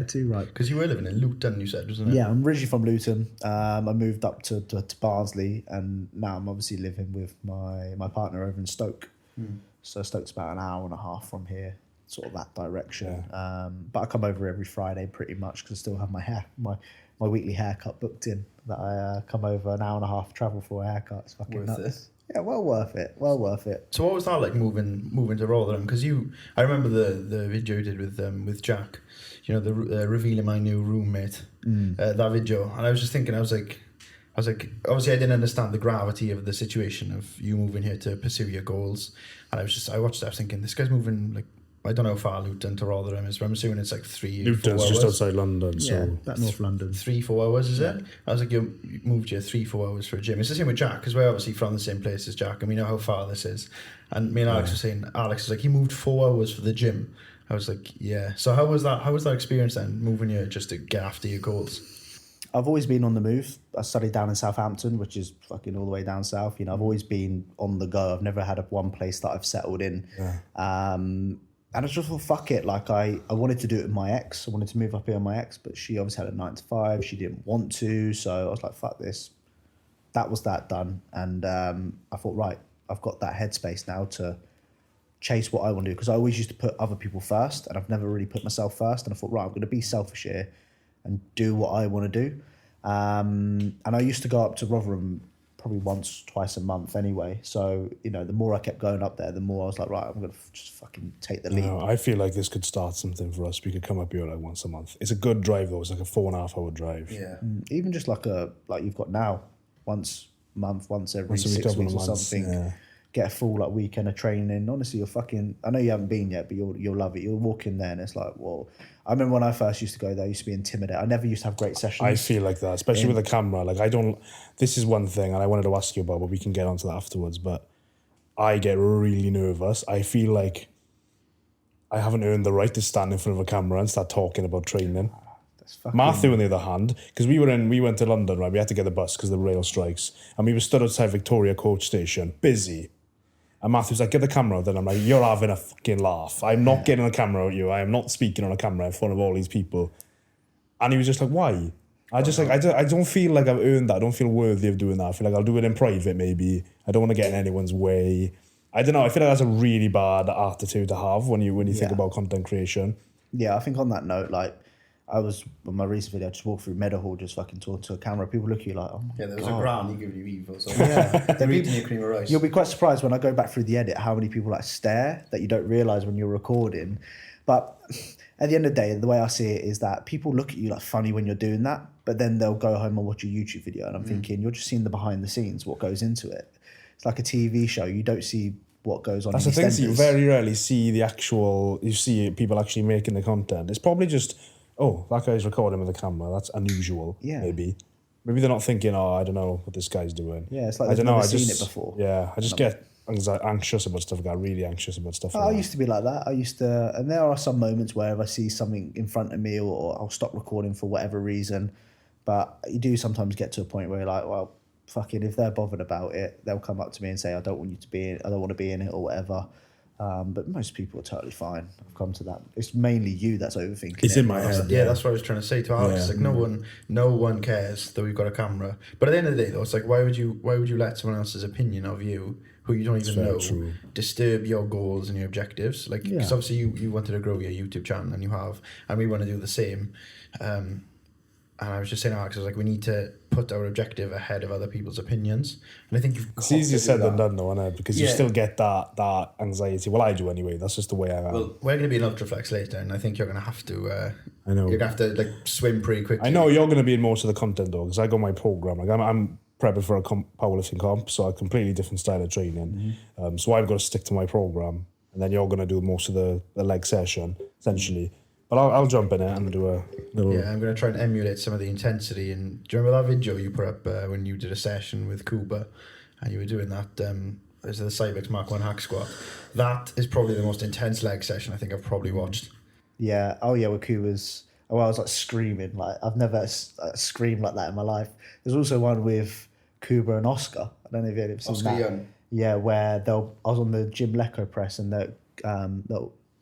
Too right. Because you were living in Luton, you said, wasn't it? Yeah, I'm originally from Luton. I moved up to Barnsley, and now I'm obviously living with my partner over in Stoke. So Stoke's about an hour and a half from here, sort of that direction. Yeah. But I come over every Friday pretty much because I still have my weekly haircut booked in. That I come over an hour and a half, travel for a haircut. It's fucking Worth nuts. it. Yeah, well worth it. Well worth it. So what was that like moving to Rotherham? Because I remember the video you did with Jack, you know, the revealing my new roommate, that video, and I was just thinking, I was like, obviously I didn't understand the gravity of the situation of you moving here to pursue your goals, and I watched it, I was thinking, this guy's moving, like, I don't know how far Luton to Rotherham is, but I'm assuming it's like 3 or 4 hours. Luton's just outside London, so... Yeah, that North London. 3-4 hours, is it? I was like, you moved here 3-4 hours for a gym. It's the same with Jack, because we're obviously from the same place as Jack, and we know how far this is. And me and Alex were saying, Alex was like, he moved 4 hours for the gym. I was like, yeah. So how was that experience then, moving here just to get after your goals? I've always been on the move. I studied down in Southampton, which is fucking all the way down south. You know, I've always been on the go. I've never had one place that I've settled in. Yeah. And I just thought, fuck it. Like, I wanted to do it with my ex. I wanted to move up here with my ex, but she obviously had a 9 to 5. She didn't want to. So I was like, fuck this. That was that done. And I thought, right, I've got that headspace now to chase what I want to do. Because I always used to put other people first, and I've never really put myself first. And I thought, right, I'm going to be selfish here and do what I want to do. And I used to go up to Rotherham probably once, twice a month anyway. So, you know, the more I kept going up there, the more I was like, right, I'm going to just fucking take the lead. No, I feel like this could start something for us. We could come up here like once a month. It's a good drive though. It's like a 4.5 hour drive. Yeah. Even just like you've got now, once a month, once every Once 6 every weeks couple or of months, something. yeah. Get a full like weekend of training. Honestly, I know you haven't been yet, but you'll love it. You'll walk in there and it's like, well, I remember when I first used to go there, I used to be intimidated. I never used to have great sessions. I feel like that, especially with the camera. Like, this is one thing, and I wanted to ask you about, but we can get onto that afterwards. But I get really nervous. I feel like I haven't earned the right to stand in front of a camera and start talking about training. Matthew, on the other hand, because we went to London, right? We had to get the bus because of the rail strikes, and we were stood outside Victoria Coach Station, busy. And Matthew's like, get the camera out. Then I'm like, you're having a fucking laugh. I'm not getting a camera out you. I am not speaking on a camera in front of all these people. And he was just like, why? I don't feel like I've earned that. I don't feel worthy of doing that. I feel like I'll do it in private maybe. I don't want to get in anyone's way. I don't know. I feel like that's a really bad attitude to have when you think about content creation. Yeah, I think on that note, like, I was, on my recent video, I just walked through Meadowhall just fucking talking to a camera. People look at you like, oh my God. There was a grand giving you evil. So yeah. they're eating your cream of rice. You'll be quite surprised when I go back through the edit how many people like stare that you don't realise when you're recording. But at the end of the day, the way I see it is that people look at you like funny when you're doing that, but then they'll go home and watch a YouTube video and I'm thinking, you're just seeing the behind the scenes, what goes into it. It's like a TV show. You don't see what goes on. That's in the thing, so you EastEnders. very rarely see you see people actually making the content. It's probably just, oh, that guy's recording with a camera. That's unusual. Yeah. Maybe they're not thinking, oh, I don't know what this guy's doing. Yeah, it's like I they've don't know. never I seen just it before. Yeah, I just get anxious about stuff. I got really anxious about stuff. I used to be like that. And there are some moments where if I see something in front of me or I'll stop recording for whatever reason. But you do sometimes get to a point where you're like, well, fuck it. If they're bothered about it, they'll come up to me and say, I don't want to be in it or whatever. But most people are totally fine. I've come to that. It's mainly you that's overthinking. It's in my head. Yeah, that's what I was trying to say to Alex. Yeah. Like no one cares that we've got a camera. But at the end of the day, though, it's like why would you let someone else's opinion of you, who you don't even know, disturb your goals and your objectives? Like, because obviously you wanted to grow your YouTube channel, and you have, and we want to do the same. And I was just saying, Alex, I was like, we need to put our objective ahead of other people's opinions. And I think it's easier said than done, though, isn't it? Because you still get that anxiety. Well, I do anyway. That's just the way I am. Well, we're going to be in Ultraflex later, and I think you're going to have to. I know. You're going to have to like swim pretty quickly. I know you're going to be in most of the content, though, because I got my program. Like I'm prepping for a powerlifting comp, so a completely different style of training. So I've got to stick to my program, and then you're going to do most of the leg session, essentially. But I'll jump in it and do a little... Yeah, I'm going to try and emulate some of the intensity. And do you remember that video you put up when you did a session with Cooper and you were doing that, the Cybex Mark 1 hack squat? That is probably the most intense leg session I think I've probably watched. Yeah. Oh, yeah, with Cooper's... Oh, I was like screaming. Like, I've never screamed like that in my life. There's also one with Cooper and Oscar. I don't know if you've ever seen Oscar that. Young. Yeah, where I was on the Jim Lecco press and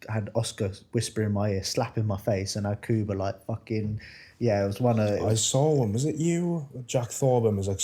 had Oscar whisper in my ear, slapping my face, and I had Kuba like fucking, yeah, it was one of. I saw one. Was it you? Jack Thorburn was like